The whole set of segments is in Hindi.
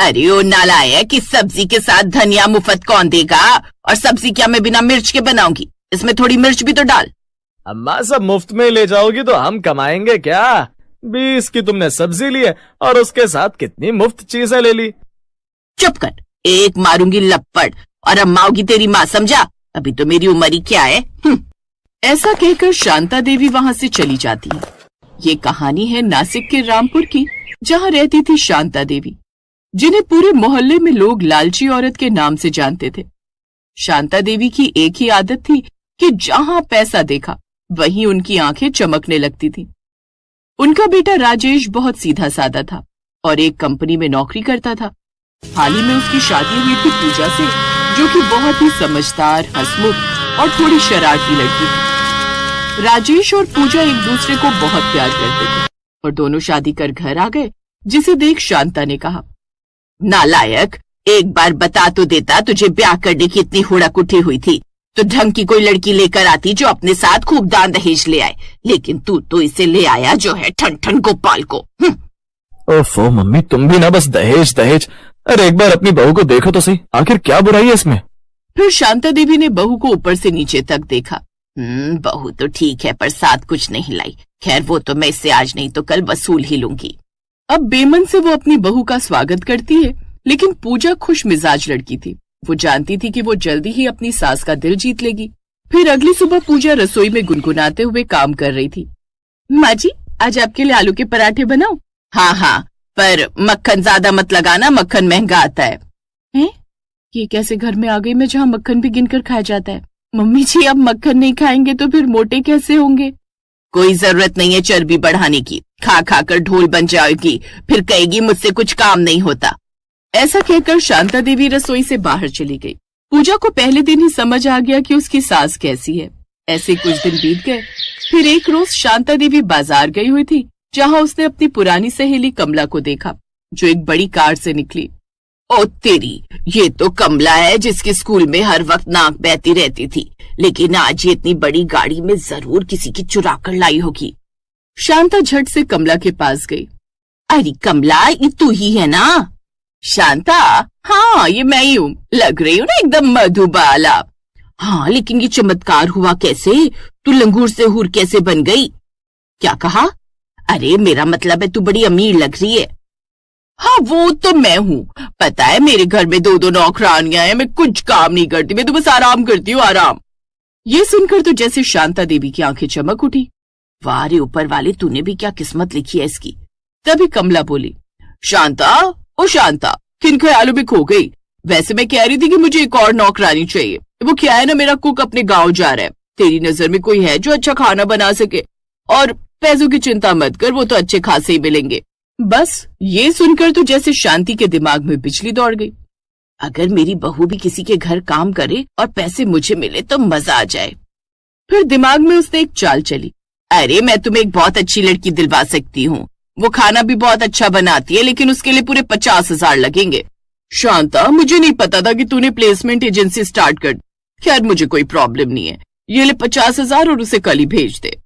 अरे ओ नालायक, इस सब्जी के साथ धनिया मुफ्त कौन देगा? और सब्जी क्या मैं बिना मिर्च के बनाऊंगी? इसमें थोड़ी मिर्च भी तो डाल। अम्मा सब मुफ्त में ले जाओगी तो हम कमाएंगे क्या? 20 की तुमने सब्जी ली है और उसके साथ कितनी मुफ्त चीजें ले ली। चुप कर, एक मारूंगी लपड़ और अम्मा होगी तेरी माँ, समझा? अभी तो मेरी उम्र ही क्या है। ऐसा कहकर शांता देवी वहां से चली जाती है। ये कहानी है नासिक के रामपुर की, जहाँ रहती थी शांता देवी, जिन्हें पूरे मोहल्ले में लोग लालची औरत के नाम से जानते थे। शांता देवी की एक ही आदत थी कि जहां पैसा देखा वहीं उनकी आंखें चमकने लगती थी। उनका बेटा राजेश बहुत सीधा साधा था और एक कंपनी में नौकरी करता था। हाल ही में उसकी शादी हुई थी पूजा से, जो कि बहुत ही समझदार, हंसमुख और थोड़ी शरारती लड़की थी। राजेश और पूजा एक दूसरे को बहुत प्यार करते थे और दोनों शादी कर घर आ गए, जिसे देख शांता ने कहा, नालायक, एक बार बता तो देता, तुझे ब्याह करने की इतनी हुड़क उठी हुई थी तो ढंग की कोई लड़की लेकर आती जो अपने साथ खूब दान दहेज ले आए, लेकिन तू तो इसे ले आया जो है ठन ठन गोपाल को। ओफो मम्मी, तुम भी ना बस दहेज दहेज। अरे एक बार अपनी बहू को देखो तो सही, आखिर क्या बुराई है इसमें? फिर शांता देवी ने बहू को ऊपर से नीचे तक देखा। बहू तो ठीक है पर साथ कुछ नहीं लाई। खैर वो तो मैं इससे आज नहीं तो कल वसूल ही लूंगी। अब बेमन से वो अपनी बहू का स्वागत करती है, लेकिन पूजा खुश मिजाज लड़की थी। वो जानती थी कि वो जल्दी ही अपनी सास का दिल जीत लेगी। फिर अगली सुबह पूजा रसोई में गुनगुनाते हुए काम कर रही थी। माँ जी, आज आपके लिए आलू के पराठे बनाऊं? हाँ हाँ, पर मक्खन ज्यादा मत लगाना, मक्खन महंगा आता है। हैं? ये कैसे घर में आ गई मैं जहाँ मक्खन भी गिनकर खाया जाता है? मम्मी जी, अब मक्खन नहीं खाएंगे तो फिर मोटे कैसे होंगे? कोई जरूरत नहीं है चर्बी बढ़ाने की, खा खा कर ढोल बन जाएगी, फिर कहेगी मुझसे कुछ काम नहीं होता। ऐसा कहकर शांता देवी रसोई से बाहर चली गई। पूजा को पहले दिन ही समझ आ गया कि उसकी सास कैसी है। ऐसे कुछ दिन बीत गए। फिर एक रोज शांता देवी बाजार गई हुई थी, जहाँ उसने अपनी पुरानी सहेली कमला को देखा, जो एक बड़ी कार से निकली। ओ तेरी, ये तो कमला है जिसके स्कूल में हर वक्त नाक बहती रहती थी, लेकिन आज ये इतनी बड़ी गाड़ी में जरूर किसी की चुरा कर लाई होगी। शांता झट से कमला के पास गई। अरे कमला, ये तू ही है ना? शांता, हाँ ये मैं ही हूँ, लग रही हूँ ना एकदम मधुबाला। हाँ, लेकिन ये चमत्कार हुआ कैसे? तू लंगूर से हूर कैसे बन गई? क्या कहा? अरे मेरा मतलब है तू बड़ी अमीर लग रही है। हाँ वो तो मैं हूँ, पता है मेरे घर में 2-2 नौकरानियां हैं, मैं कुछ काम नहीं करती, मैं तो बस आराम करती हूँ, आराम। ये सुनकर तो जैसे शांता देवी की आंखें चमक उठी। वाह रे ऊपर वाले, तूने भी क्या किस्मत लिखी है इसकी। तभी कमला बोली, शांता, ओ शांता, किन ख्यालों में खो गई? वैसे मैं कह रही थी कि मुझे एक और नौकरानी चाहिए। वो क्या है ना, मेरा कुक अपने गांव जा रहा है। तेरी नजर में कोई है जो अच्छा खाना बना सके? और पैसों की चिंता मत कर, वो तो अच्छे खासे ही मिलेंगे। बस ये सुनकर तो जैसे शांति के दिमाग में बिजली दौड़ गई। अगर मेरी बहू भी किसी के घर काम करे और पैसे मुझे मिले तो मजा आ जाए। फिर दिमाग में उसने एक चाल चली। अरे मैं तुम्हें एक बहुत अच्छी लड़की दिलवा सकती हूँ, वो खाना भी बहुत अच्छा बनाती है, लेकिन उसके लिए पूरे 50,000 लगेंगे। शांता, मुझे नहीं पता था कि तूने प्लेसमेंट एजेंसी स्टार्ट कर। खैर मुझे कोई प्रॉब्लम नहीं है, ये ले 50,000 और उसे कल ही भेज दे।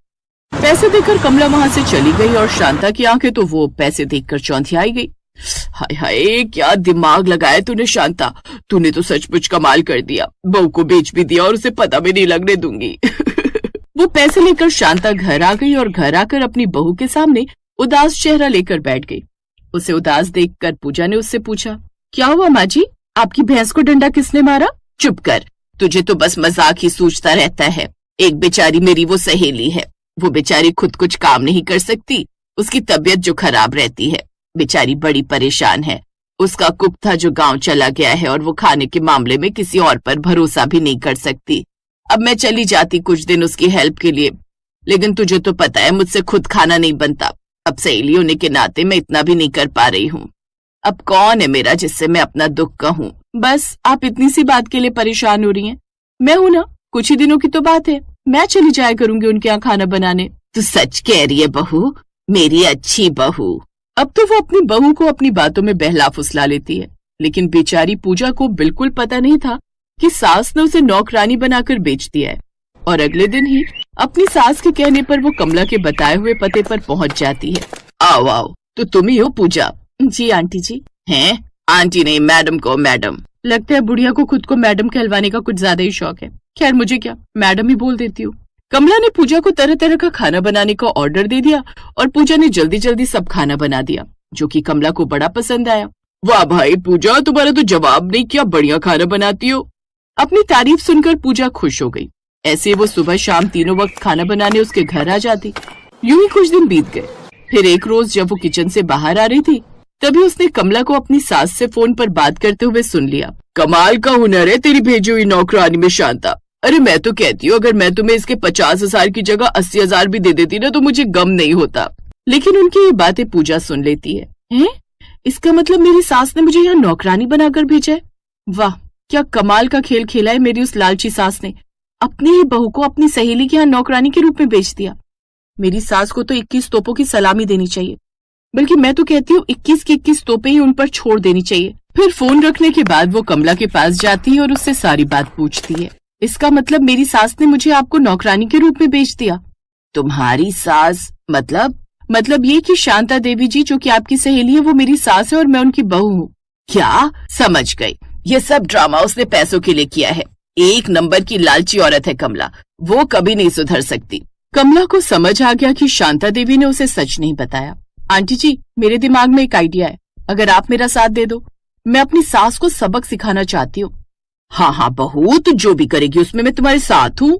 पैसे देकर कमला वहां से चली गई और शांता की आंखें तो वो पैसे देखकर चौंधियाई गई। हाय हाय, क्या दिमाग लगाया तूने शांता, तूने तो सचमुच कमाल कर दिया। बहू को बेच भी दिया और उसे पता भी नहीं लगने दूंगी। वो पैसे लेकर शांता घर आ गई और घर आकर अपनी बहू के सामने उदास चेहरा लेकर बैठ गई। उसे उदास देखकर पूजा ने उससे पूछा, क्या हुआ माँ जी, आपकी भैंस को डंडा किसने मारा? चुप कर, तुझे तो बस मजाक ही सूझता रहता है। एक बेचारी मेरी वो सहेली है, वो बेचारी खुद कुछ काम नहीं कर सकती, उसकी तबीयत जो खराब रहती है, बेचारी बड़ी परेशान है। उसका कुक था जो गांव चला गया है और वो खाने के मामले में किसी और पर भरोसा भी नहीं कर सकती। अब मैं चली जाती कुछ दिन उसकी हेल्प के लिए, लेकिन तुझे तो पता है मुझसे खुद खाना नहीं बनता। अब सहेली होने के नाते मैं इतना भी नहीं कर पा रही हूँ। अब कौन है मेरा जिससे मैं अपना दुख कहूँ? बस आप इतनी सी बात के लिए परेशान हो रही हैं? मैं हूं ना, कुछ ही दिनों की तो बात है, मैं चली जाया करूंगी उनके यहाँ खाना बनाने। तू सच कह रही है बहू, मेरी अच्छी बहू। अब तो वो अपनी बहू को अपनी बातों में बहला फुसला लेती है, लेकिन बेचारी पूजा को बिल्कुल पता नहीं था कि सास ने उसे नौकरानी बनाकर बेच दिया है। और अगले दिन ही अपनी सास के कहने पर वो कमला के बताए हुए पते पर पहुंच जाती है। आओ आओ, तो तुम ही हो पूजा? जी आंटी जी। हैं, आंटी नहीं, मैडम को मैडम। लगता है बुढ़िया को खुद को मैडम कहलवाने का कुछ ज्यादा ही शौक है। खैर मुझे क्या, मैडम ही बोल देती हूँ। कमला ने पूजा को तरह तरह का खाना बनाने का ऑर्डर दे दिया और पूजा ने जल्दी जल्दी सब खाना बना दिया, जो कि कमला को बड़ा पसंद आया। वाह भाई पूजा, तुम्हारा तो जवाब नहीं, क्या बढ़िया खाना बनाती हो। अपनी तारीफ सुनकर पूजा खुश हो गई। ऐसे वो सुबह शाम तीनों वक्त खाना बनाने उसके घर आ जाती। यूं ही कुछ दिन बीत गए। फिर एक रोज जब वो किचन से बाहर आ रही थी, तभी उसने कमला को अपनी सास से फोन पर बात करते हुए सुन लिया। कमाल का हुनर है तेरी भेजी हुई नौकरानी में शांता। अरे मैं तो कहती हूँ अगर मैं तुम्हें इसके 50,000 की जगह 80,000 भी दे देती ना तो मुझे गम नहीं होता। लेकिन उनकी ये बातें पूजा सुन लेती है। हैं? इसका मतलब मेरी सास ने मुझे यहाँ नौकरानी बनाकर भेजा है। वाह, क्या कमाल का खेल खेला है मेरी उस लालची सास ने। अपनी ही बहू को अपनी सहेली के यहाँ नौकरानी के रूप में बेच दिया। मेरी सास को तो 21 तोपों की सलामी देनी चाहिए, बल्कि मैं तो कहती हूँ 21 की 21 तोपें ही उन पर छोड़ देनी चाहिए। फिर फोन रखने के बाद वो कमला के पास जाती है और उससे सारी बात पूछती है। इसका मतलब मेरी सास ने मुझे आपको नौकरानी के रूप में बेच दिया। तुम्हारी सास मतलब ये कि शांता देवी जी जो कि आपकी सहेली है वो मेरी सास है और मैं उनकी बहू हूँ। क्या? समझ गई, ये सब ड्रामा उसने पैसों के लिए किया है। एक नंबर की लालची औरत है कमला, वो कभी नहीं सुधर सकती। कमला को समझ आ गया कि शांता देवी ने उसे सच नहीं बताया। आंटी जी, मेरे दिमाग में एक आइडिया है, अगर आप मेरा साथ दे दो। मैं अपनी सास को सबक सिखाना चाहती हूँ। हाँ बहू, तू जो भी करेगी उसमें मैं तुम्हारे साथ हूँ।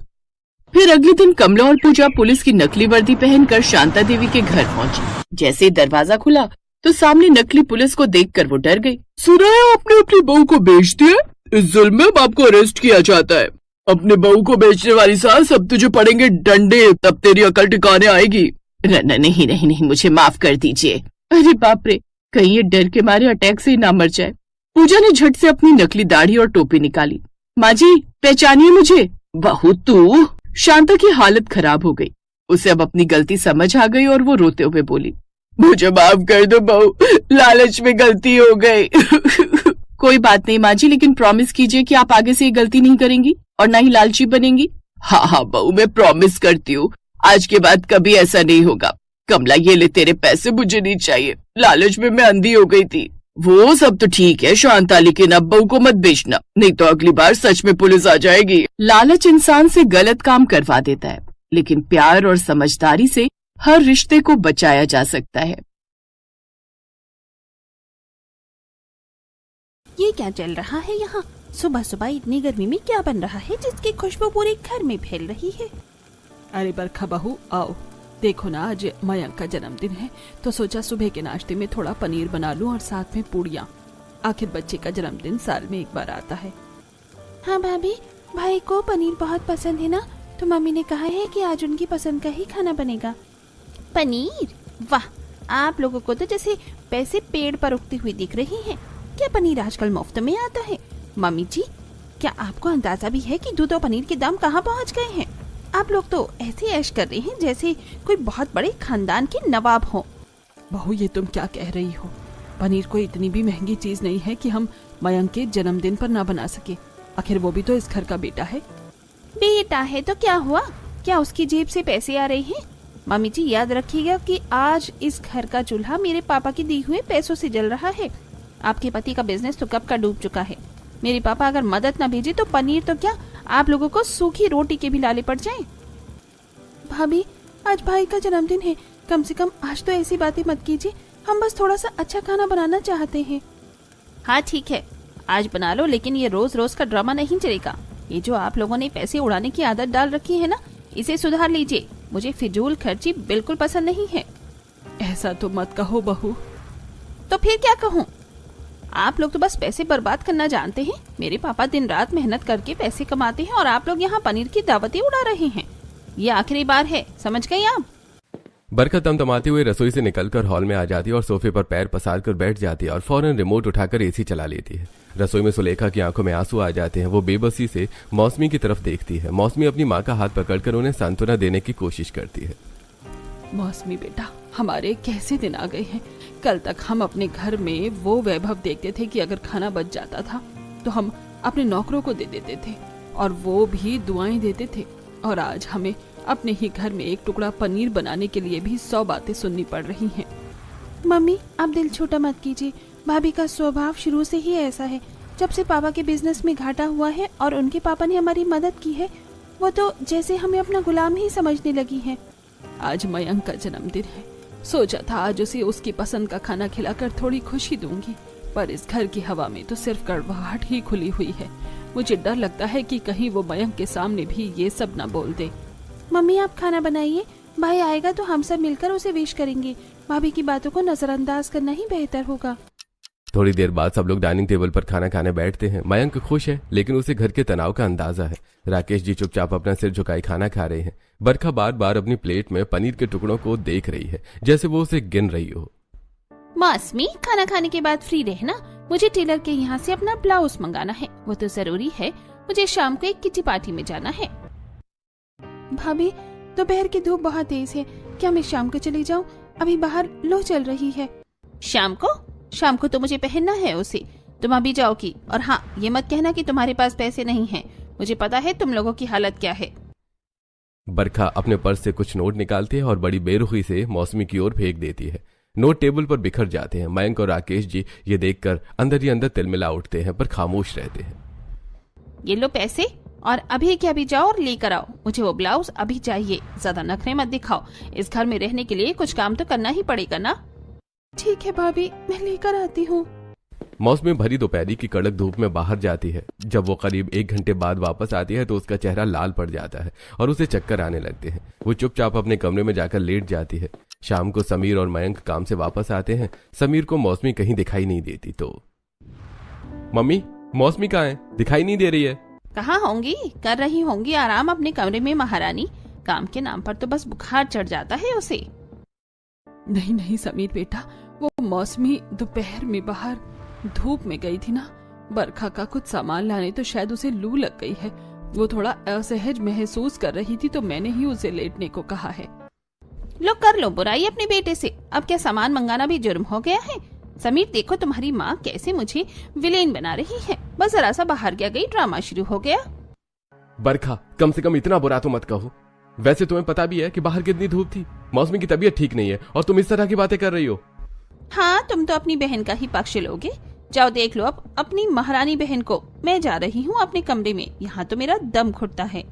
फिर अगले दिन कमला और पूजा पुलिस की नकली वर्दी पहनकर शांता देवी के घर पहुंची। जैसे ही दरवाजा खुला तो सामने नकली पुलिस को देखकर वो डर गई। सुना है आपने अपनी बहू को बेच दिया? इस जुल्म में आपको अरेस्ट किया जाता है। अपने बहू को बेचने वाली सास, अब तुझे पड़ेंगे डंडे, तब तेरी अकल ठिकाने आएगी। नहीं, मुझे माफ कर दीजिए। अरे बाप रे, कहीं ये डर के मारे अटैक से ही ना मर जाए। पूजा ने झट से अपनी नकली दाढ़ी और टोपी निकाली। माँ जी, पहचानिए मुझे। बहू तू? शांता की हालत खराब हो गई। उसे अब अपनी गलती समझ आ गई और वो रोते हुए बोली, मुझे माफ कर दो बहू, लालच में गलती हो गई। कोई बात नहीं माँ जी, लेकिन प्रॉमिस कीजिए कि आप आगे से ये गलती नहीं करेंगी और ना ही लालची बनेंगी। हाँ बहू, मैं प्रॉमिस करती हूँ, आज के बाद कभी ऐसा नहीं होगा। कमला ये ले तेरे पैसे, मुझे नहीं चाहिए, लालच में मैं अंधी हो गई थी। वो सब तो ठीक है शांता, लेकिन अब बहू को मत बेचना, नहीं तो अगली बार सच में पुलिस आ जाएगी। लालच इंसान से गलत काम करवा देता है, लेकिन प्यार और समझदारी से हर रिश्ते को बचाया जा सकता है। ये क्या चल रहा है यहाँ? सुबह सुबह इतनी गर्मी में क्या बन रहा है जिसकी खुशबू पूरे घर में फैल रही है? अरे बरखा बहू आओ, देखो ना आज मयंक का जन्मदिन है तो सोचा सुबह के नाश्ते में थोड़ा पनीर बना लूं और साथ में पूड़ियाँ। आखिर बच्चे का जन्मदिन साल में एक बार आता है। हाँ भाभी, भाई को पनीर बहुत पसंद है ना, तो मम्मी ने कहा है कि आज उनकी पसंद का ही खाना बनेगा। पनीर? वाह, आप लोगों को तो जैसे पैसे पेड़ पर उगती हुई दिख रही हैं। क्या पनीर आजकल मुफ्त में आता है? मम्मी जी, क्या आपको अंदाजा भी है कि दूध और पनीर के दाम कहाँ पहुँच गए हैं? आप लोग तो ऐसे ऐश कर रहे हैं जैसे कोई बहुत बड़े खानदान के नवाब हो। बहू ये तुम क्या कह रही हो? पनीर कोई इतनी भी महंगी चीज नहीं है कि हम मयंक के जन्मदिन पर ना बना सके। आखिर वो भी तो इस घर का बेटा है। बेटा है तो क्या हुआ, क्या उसकी जेब से पैसे आ रहे हैं? मम्मी जी याद रखिएगा कि आज इस घर का चूल्हा मेरे पापा की दी हुए पैसों से जल रहा है। आपके पति का बिजनेस तो कब का डूब चुका है। मेरे पापा अगर मदद न भेजे तो पनीर तो क्या, आप लोगों को सूखी रोटी के भी लाले पड़ जाएं। भाभी, आज भाई का जन्मदिन है, कम से कम आज तो ऐसी बातें मत कीजिए। हम बस थोड़ा सा अच्छा खाना बनाना चाहते हैं। हाँ ठीक है, आज बना लो, लेकिन ये रोज रोज का ड्रामा नहीं चलेगा। ये जो आप लोगों ने पैसे उड़ाने की आदत डाल रखी है ना, इसे सुधार लीजिए। मुझे फिजूल खर्ची बिल्कुल पसंद नहीं है। ऐसा तो मत कहो बहू। तो फिर क्या कहूँ? आप लोग तो बस पैसे बर्बाद करना जानते हैं। मेरे पापा दिन रात मेहनत करके पैसे कमाते हैं और आप लोग यहाँ पनीर की दावतें उड़ा रहे हैं। ये आखिरी बार है, समझ गए आप? बरकत तमतमाती हुई रसोई से निकलकर हॉल में आ जाती है और सोफे पर पैर पसार कर बैठ जाती है और फौरन रिमोट उठाकर एसी चला लेती है। रसोई में सुलेखा की आंखों में आंसू आ जाते हैं। वो बेबसी से मौसमी की तरफ देखती है। मौसमी अपनी माँ का हाथ पकड़कर उन्हें सांत्वना देने की कोशिश करती है। मौसमी बेटा, हमारे कैसे दिन आ गए हैं। कल तक हम अपने घर में वो वैभव देखते थे कि अगर खाना बच जाता था तो हम अपने नौकरों को दे देते थे और वो भी दुआएं देते थे, और आज हमें अपने ही घर में एक टुकड़ा पनीर बनाने के लिए भी 100 बातें सुननी पड़ रही हैं। मम्मी, आप दिल छोटा मत कीजिए। भाभी का स्वभाव शुरू से ही ऐसा है। जब से पापा के बिजनेस में घाटा हुआ है और उनके पापा ने हमारी मदद की है, वो तो जैसे हमें अपना गुलाम ही समझने लगी है। आज मयंक का जन्मदिन है, सोचा था आज उसे उसकी पसंद का खाना खिलाकर थोड़ी खुशी दूंगी, पर इस घर की हवा में तो सिर्फ कड़वाहट ही खुली हुई है। मुझे डर लगता है कि कहीं वो मयंक के सामने भी ये सब न बोल दे। मम्मी आप खाना बनाइए, भाई आएगा तो हम सब मिलकर उसे विश करेंगे। भाभी की बातों को नजरअंदाज करना ही बेहतर होगा। थोड़ी देर बाद सब लोग डाइनिंग टेबल पर खाना खाने बैठते हैं। मयंक खुश है, लेकिन उसे घर के तनाव का अंदाजा है। राकेश जी चुपचाप अपना सिर झुकाए खाना खा रहे हैं। बरखा बार बार अपनी प्लेट में पनीर के टुकड़ों को देख रही है, जैसे वो उसे गिन रही हो। मौसमी, खाना खाने के बाद फ्री रहना, मुझे टेलर के यहाँ से अपना ब्लाउज मंगाना है, वो तो जरूरी है। मुझे शाम को एक किटी पार्टी में जाना है। भाभी, दोपहर की धूप बहुत तेज है, क्या मैं शाम को चली जाऊँ? अभी बाहर लो चल रही है। शाम को तो मुझे पहनना है उसे। तुम अभी जाओगी, और हाँ, ये मत कहना कि तुम्हारे पास पैसे नहीं हैं। मुझे पता है तुम लोगों की हालत क्या है। बरखा अपने पर्स से कुछ नोट निकालती है और बड़ी बेरुखी से मौसमी की ओर फेंक देती है। नोट टेबल पर बिखर जाते हैं। मयंक और राकेश जी ये देखकर अंदर ही अंदर तिलमिला उठते हैं, पर खामोश रहते हैं। ये लो पैसे, और अभी के अभी जाओ और लेकर आओ। मुझे वो ब्लाउज अभी चाहिए। ज्यादा नखरे मत दिखाओ, इस घर में रहने के लिए कुछ काम तो करना ही पड़ेगा ना। ठीक है भाभी, मैं लेकर आती हूँ। मौसमी भरी दोपहरी की कड़क धूप में बाहर जाती है। जब वो करीब 1 घंटे बाद वापस आती है तो उसका चेहरा लाल पड़ जाता है और उसे चक्कर आने लगते हैं। वो चुपचाप अपने कमरे में जाकर लेट जाती है। शाम को समीर और मयंक काम से वापस आते हैं। समीर को मौसमी कहीं दिखाई नहीं देती तो, मम्मी मौसमी कहाँ है? दिखाई नहीं दे रही है। कहाँ होंगी? कर रही होंगी आराम अपने कमरे में महारानी। काम के नाम पर तो बस बुखार चढ़ जाता है उसे। नहीं नहीं समीर बेटा, वो मौसमी दोपहर में बाहर धूप में गई थी ना, बरखा का कुछ सामान लाने, तो शायद उसे लू लग गई है। वो थोड़ा असहज महसूस कर रही थी तो मैंने ही उसे लेटने को कहा है। लो कर लो बुराई अपने बेटे से। अब क्या सामान मंगाना भी जुर्म हो गया है? समीर देखो तुम्हारी माँ कैसे मुझे विलेन बना रही है। बस जरा सा बाहर क्या गई, ड्रामा शुरू हो गया। बरखा, कम से कम इतना बुरा तो मत कहो। वैसे तुम्हें पता भी है कि बाहर कितनी धूप थी। मौसमी की तबीयत ठीक नहीं है और तुम इस तरह की बातें कर रही हो। हाँ, तुम तो अपनी बहन का ही पक्ष लोगे। जाओ देख लो अब अपनी महारानी बहन को। मैं जा रही हूँ अपने कमरे में, यहाँ तो मेरा दम घुटता है।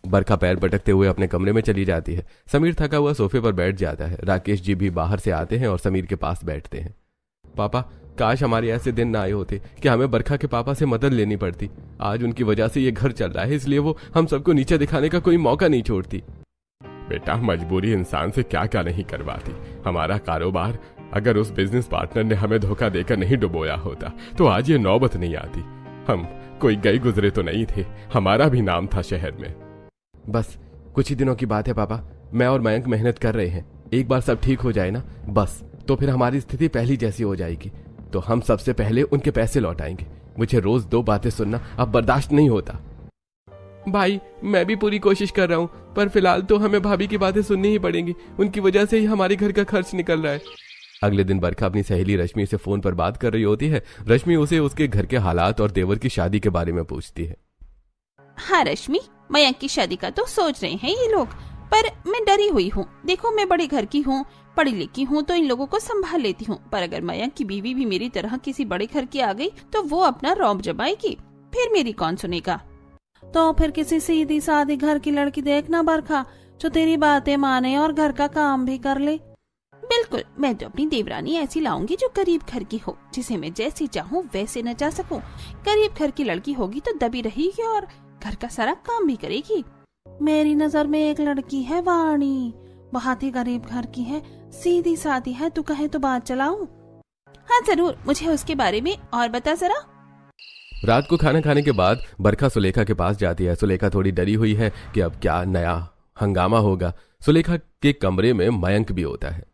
बरखा पैर पटकते हुए अपने कमरे में चली जाती है। समीर थका हुआ सोफे पर बैठ जाता है। राकेश जी भी बाहर से आते हैं और समीर के पास बैठते हैं। पापा, काश हमारे ऐसे दिन ना आए होते कि हमें बरखा के पापा से मदद लेनी पड़ती। आज उनकी वजह से ये घर चल रहा है, इसलिए वो हम सबको नीचे दिखाने का कोई मौका नहीं छोड़ती। बेटा, मजबूरी इंसान से क्या क्या नहीं करवाती। हमारा कारोबार अगर उस बिजनेस पार्टनर ने हमें धोखा देकर नहीं डुबोया होता तो आज ये नौबत नहीं आती। हम कोई गए गुजरे तो नहीं थे, हमारा भी नाम था शहर में। बस कुछ ही दिनों की बात है पापा, मैं और मयंक मेहनत कर रहे हैं। एक बार सब ठीक हो जाए ना बस, तो फिर हमारी स्थिति पहली जैसी हो जाएगी। तो हम सबसे पहले उनके पैसे लौटाएंगे। मुझे रोज 2 बातें सुनना अब बर्दाश्त नहीं होता। भाई, मैं भी पूरी कोशिश कर रहा हूँ, पर फिलहाल तो हमें भाभी की बातें सुननी ही पड़ेंगी। उनकी वजह से ही हमारे घर का खर्च निकल रहा है। अगले दिन बरखा अपनी सहेली रश्मि से फोन पर बात कर रही होती है। रश्मि उसे उसके घर के हालात और देवर की शादी के बारे में पूछती है। हाँ रश्मि, मयंक की शादी का तो सोच रहे हैं ये लोग, पर मैं डरी हुई हूँ। देखो, मैं बड़े घर की हूँ, पढ़ी लिखी हूँ, तो इन लोगों को संभाल लेती हूँ। पर अगर मयंक की बीवी भी मेरी तरह किसी बड़े घर की आ गई तो वो अपना रौब जमाएगी, फिर मेरी कौन सुनेगा? तो फिर किसी सीधी सादी घर की लड़की देखना बरखा, जो तेरी बातें माने और घर का काम भी कर ले। बिल्कुल, मैं तो अपनी देवरानी ऐसी लाऊंगी जो गरीब घर की हो, जिसे मैं जैसी चाहूँ वैसे नचा सकूं। गरीब घर की लड़की होगी तो दबी रहेगी और घर का सारा काम भी करेगी। मेरी नजर में एक लड़की है वाणी, बहुत ही गरीब घर की है, सीधी सादी है। तू कहे तो बात चलाऊं? हाँ जरूर, मुझे उसके बारे में और बता जरा। रात को खाना खाने के बाद बरखा सुलेखा के पास जाती है। सुलेखा थोड़ी डरी हुई है कि अब क्या नया हंगामा होगा। सुलेखा के कमरे में मयंक भी होता है।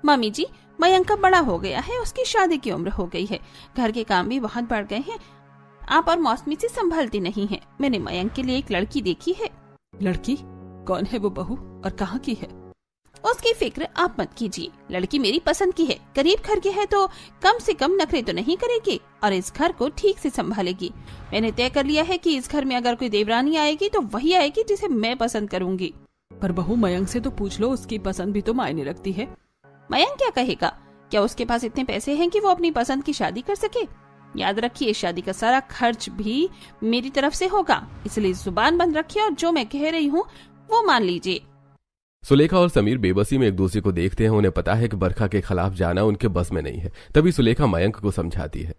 मम्मी जी, मयंक का बड़ा हो गया है, उसकी शादी की उम्र हो गई है, घर के काम भी बहुत बढ़ गए हैं। आप और मौसमी से संभलती नहीं है। मैंने मयंक के लिए एक लड़की देखी है। लड़की? कौन है वो बहू और कहाँ की है? उसकी फिक्र आप मत कीजिए, लड़की मेरी पसंद की है। गरीब घर की है तो कम से कम नखरे तो नहीं करेगी और इस घर को ठीक से संभालेगी। मैंने तय कर लिया है कि इस घर में अगर कोई देवरानी आएगी तो वही आएगी जिसे मैं पसंद करूंगी। पर बहू, मयंक से तो पूछ लो, उसकी पसंद भी तो मायने रखती है। मयंक क्या कहेगा? क्या उसके पास इतने पैसे हैं कि वो अपनी पसंद की शादी कर सके? याद रखिए, शादी का सारा खर्च भी मेरी तरफ से होगा, इसलिए जुबान बंद रखिए और जो मैं कह रही हूँ वो मान लीजिए। सुलेखा और समीर बेबसी में एक दूसरे को देखते हैं। उन्हें पता है कि बरखा के खिलाफ जाना उनके बस में नहीं है। तभी सुलेखा मयंक को समझाती है।